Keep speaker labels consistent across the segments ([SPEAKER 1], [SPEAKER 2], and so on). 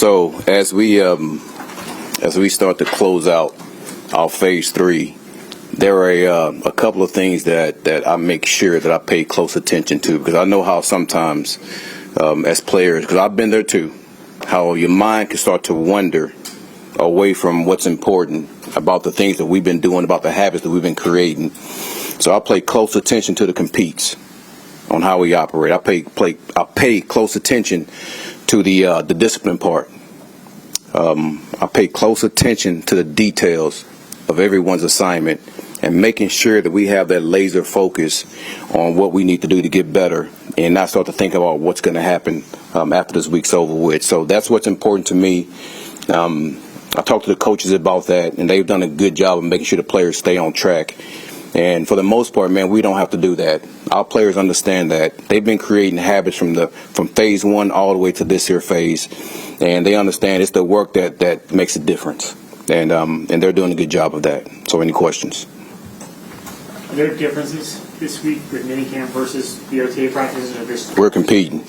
[SPEAKER 1] So as we start to close out our phase 3, there are a couple of things that I make sure that I pay close attention to, because I know how sometimes as players, because I've been there too, how your mind can start to wander away from what's important about the things that we've been doing, about the habits that we've been creating. So I pay close attention to the competes on how we operate. I pay close attention to the discipline part. I pay close attention to the details of everyone's assignment and making sure that we have that laser focus on what we need to do to get better and not start to think about what's going to happen after this week's over with. So that's what's important to me. I talked to the coaches about that, and they've done a good job of making sure the players stay on track. And for the most part, man, we don't have to do that. Our players understand that. They've been creating habits from phase 1 all the way to this here phase, and they understand it's the work that makes a difference. And they're doing a good job of that. So any questions?
[SPEAKER 2] Are there differences this week with minicamp versus the OTA practices? Or just
[SPEAKER 1] We're competing.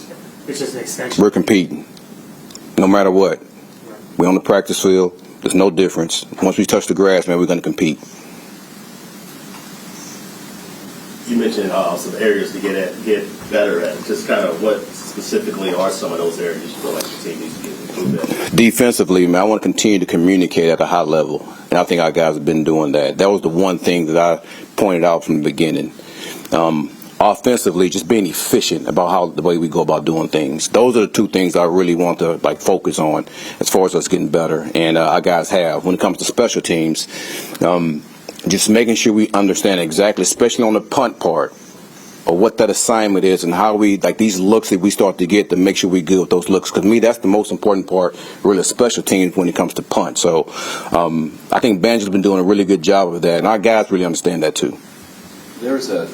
[SPEAKER 2] It's just an extension?
[SPEAKER 1] We're competing. No matter what. Right. We're on the practice field. There's no difference. Once we touch the grass, man, we're going to compete.
[SPEAKER 3] You mentioned some areas to get better at. Just kind of what specifically are some of those areas you feel like the team needs to get improved at? Defensively,
[SPEAKER 1] man, I want to continue to communicate at a high level, and I think our guys have been doing that. That was the one thing that I pointed out from the beginning. Offensively, just being efficient about the way we go about doing things. Those are the two things I really want to focus on as far as us getting better, and our guys have. When it comes to special teams, just making sure we understand exactly, especially on the punt part, or what that assignment is and how we, these looks that we start to get to make sure we good with those looks. Because to me, that's the most important part, really, of special teams when it comes to punt. So I think Banjo's been doing a really good job of that, and our guys really understand that too.
[SPEAKER 4] There's a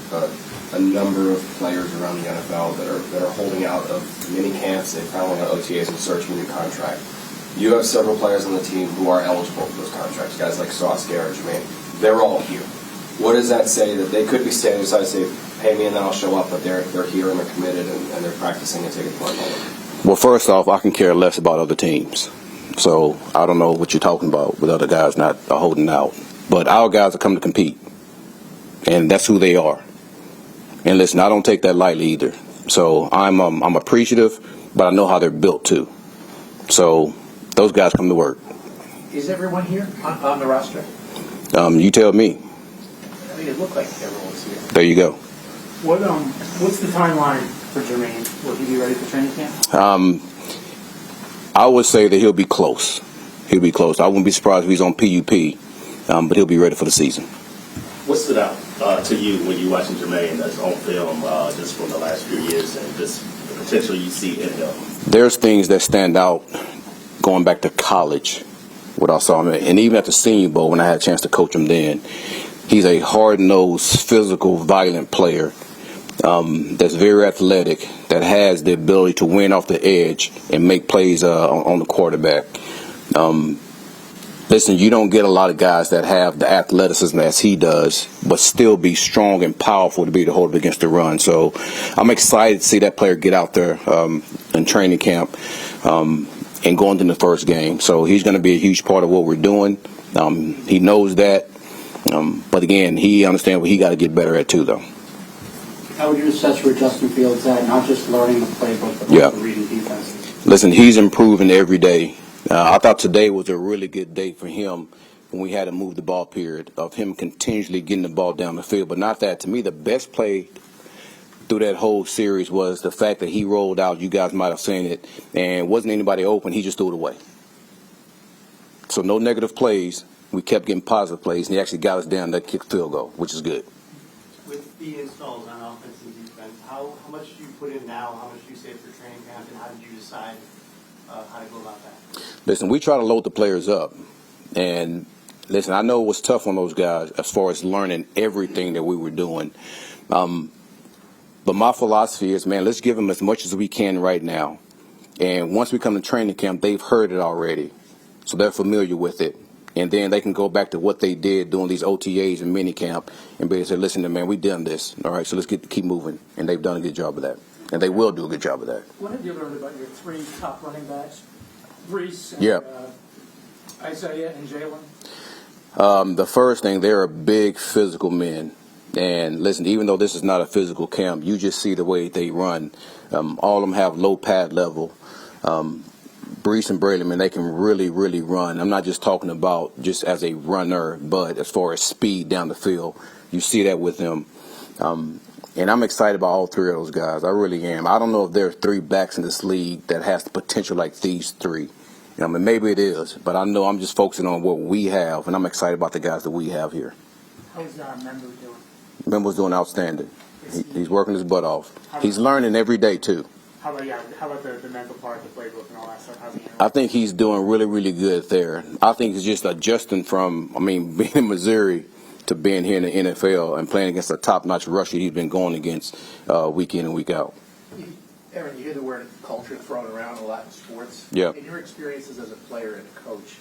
[SPEAKER 4] number of players around the NFL that are holding out of mini camps and following out OTAs and searching a new contract. You have several players on the team who are eligible for those contracts, guys like Sauce, Garrett, Jermaine. They're all here. What does that say? That they could be standing aside and say, pay me and then I'll show up, but they're here and they're committed and they're practicing and taking part in it?
[SPEAKER 1] Well, first off, I can care less about other teams. So I don't know what you're talking about with other guys not holding out. But our guys are coming to compete, and that's who they are. And listen, I don't take that lightly either. So I'm appreciative, but I know how they're built too. So those guys come to work.
[SPEAKER 2] Is everyone here on the roster?
[SPEAKER 1] You tell me.
[SPEAKER 2] I think it looked like everyone's here.
[SPEAKER 1] There you go.
[SPEAKER 2] What's the timeline for Jermaine? Will he be ready for training camp?
[SPEAKER 1] I would say that he'll be close. He'll be close. I wouldn't be surprised if he's on PUP, but he'll be ready for the season.
[SPEAKER 3] What stood out to you when you're watching Jermaine that's on film just from the last few years and just the potential you see in him?
[SPEAKER 1] There's things that stand out going back to college, what I saw him, and even at the Senior Bowl when I had a chance to coach him then. He's a hard-nosed, physical, violent player that's very athletic, that has the ability to win off the edge and make plays on the quarterback. Listen, you don't get a lot of guys that have the athleticism as he does, but still be strong and powerful to be able to hold it against the run. So I'm excited to see that player get out there in training camp and go into the first game. So he's going to be a huge part of what we're doing. He knows that. But again, he understands what he got to get better at too, though.
[SPEAKER 5] How would you assess where Justin Fields at, not just learning the playbook, but also reading defenses?
[SPEAKER 1] Listen, he's improving every day. I thought today was a really good day for him when we had to move the ball period, of him continuously getting the ball down the field. But not that. To me, the best play through that whole series was the fact that he rolled out. You guys might have seen it, and wasn't anybody open. He just threw it away. So no negative plays. We kept getting positive plays, and he actually got us down that kick field goal, which is good.
[SPEAKER 6] With the installs on offense and defense, how much do you put in now? How much do you save for training camp, and how did you decide how to go about that?
[SPEAKER 1] Listen, we try to load the players up. And, listen, I know it was tough on those guys as far as learning everything that we were doing. But my philosophy is, man, let's give them as much as we can right now. And once we come to training camp, they've heard it already. So they're familiar with it. And then they can go back to what they did doing these OTAs and minicamp and be able to say, listen, man, we done this. All right, so let's keep moving. And they've done a good job of that. And they will do a good job of that.
[SPEAKER 5] What have you learned about your three top running backs?
[SPEAKER 7] Reese and
[SPEAKER 1] Yeah.
[SPEAKER 7] Isaiah and Jalen?
[SPEAKER 1] The first thing, they're big physical men. And listen, even though this is not a physical camp, you just see the way they run. All of them have low pad level. Brees and Braylon, man, they can really, really run. I'm not just talking about just as a runner, but as far as speed down the field. You see that with them. And I'm excited about all three of those guys. I really am. I don't know if there are three backs in this league that has the potential like these three. I mean, maybe it is, but I know I'm just focusing on what we have, and I'm excited about the guys that we have here.
[SPEAKER 2] How's Memo doing?
[SPEAKER 1] Memo's doing outstanding. He's working his butt off. He's learning every day, too.
[SPEAKER 2] How about the mental part of the playbook and all that stuff? How's he handling?
[SPEAKER 1] I think he's doing really, really good there. I think he's just adjusting from, being in Missouri to being here in the NFL and playing against a top-notch rusher he's been going against week in and week out.
[SPEAKER 8] Aaron, you hear the word culture thrown around a lot in sports.
[SPEAKER 1] Yeah.
[SPEAKER 8] In your experiences as a player and a coach,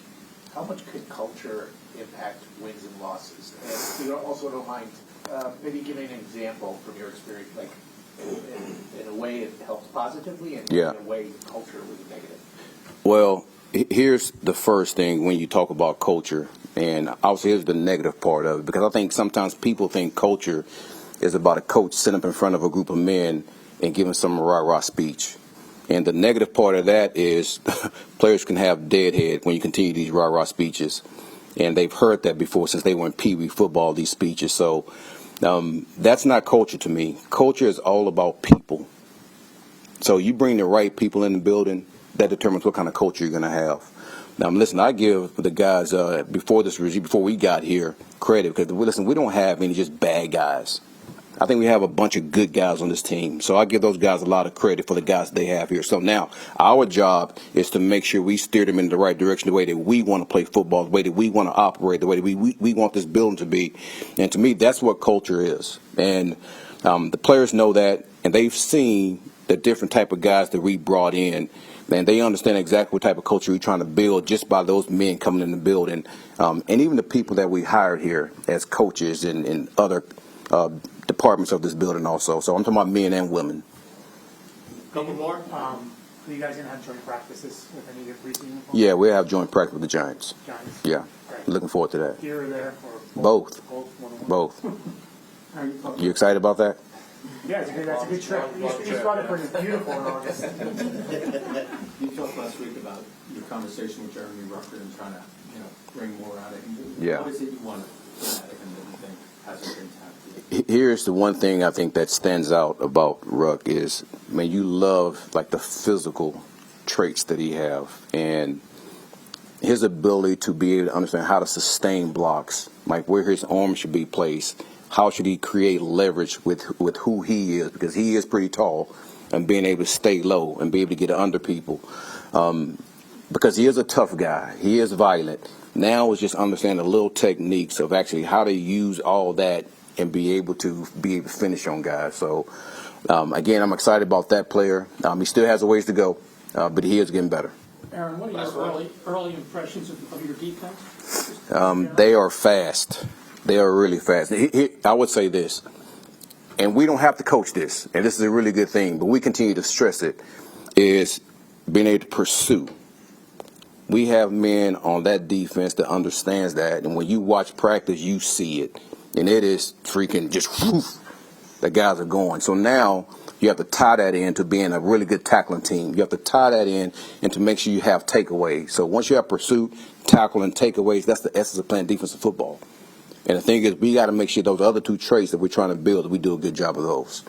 [SPEAKER 8] how much could culture impact wins and losses? And if you also don't mind, maybe giving an example from your experience, like in a way it helps positively and
[SPEAKER 1] Yeah.
[SPEAKER 8] in a way culture was negative.
[SPEAKER 1] Well, here's the first thing when you talk about culture, and obviously here's the negative part of it, because I think sometimes people think culture is about a coach sitting up in front of a group of men and giving some rah-rah speech. And the negative part of that is players can have deadhead when you continue these rah-rah speeches. And they've heard that before since they were in Pee Wee football, these speeches. So that's not culture to me. Culture is all about people. So you bring the right people in the building, that determines what kind of culture you're going to have. Now, listen, I give the guys before we got here credit, because, listen, we don't have any just bad guys. I think we have a bunch of good guys on this team. So I give those guys a lot of credit for the guys they have here. So now our job is to make sure we steer them in the right direction, the way that we want to play football, the way that we want to operate, the way that we want this building to be. And to me, that's what culture is. And the players know that, and they've seen the different type of guys that we brought in. And they understand exactly what type of culture we're trying to build just by those men coming in the building. And even the people that we hired here as coaches and other departments of this building also. So I'm talking about men and women.
[SPEAKER 2] Couple more. Are you guys going to have joint practices with any of your preseason uniforms?
[SPEAKER 1] Yeah, we have joint practice with the Giants.
[SPEAKER 2] Giants?
[SPEAKER 1] Yeah,
[SPEAKER 2] Great.
[SPEAKER 1] looking forward to that.
[SPEAKER 2] Here or there? Or
[SPEAKER 1] Both.
[SPEAKER 2] one-on-one?
[SPEAKER 1] Both.
[SPEAKER 2] How are you folks?
[SPEAKER 1] You excited about that?
[SPEAKER 2] Yeah, that's a good trip. He's brought it for his beautiful in August.
[SPEAKER 7] You talked last week about your conversation with Jeremy Rucker and trying to, bring more out of him.
[SPEAKER 1] Yeah.
[SPEAKER 7] What is it you want to put out of him that you think hasn't been tapped yet?
[SPEAKER 1] Here's the one thing I think that stands out about Ruck is, man, you love like the physical traits that he have, and his ability to be able to understand how to sustain blocks, like where his arm should be placed, how should he create leverage with who he is, because he is pretty tall, and being able to stay low and be able to get under people, because he is a tough guy. He is violent. Now it's just understanding the little techniques of actually how to use all that and be able to finish on guys. So, again, I'm excited about that player. He still has a ways to go, but he is getting better.
[SPEAKER 7] Aaron, what are your early impressions of your defense?
[SPEAKER 1] They are fast. They are really fast. I would say this, and we don't have to coach this, and this is a really good thing, but we continue to stress it, is being able to pursue. We have men on that defense that understands that, and when you watch practice, you see it. And it is freaking just whoosh, the guys are going. So now you have to tie that in to being a really good tackling team. You have to tie that in and to make sure you have takeaways. So once you have pursuit, tackle, and takeaways, that's the essence of playing defensive football. And the thing is, we got to make sure those other two traits that we're trying to build, that we do a good job of those.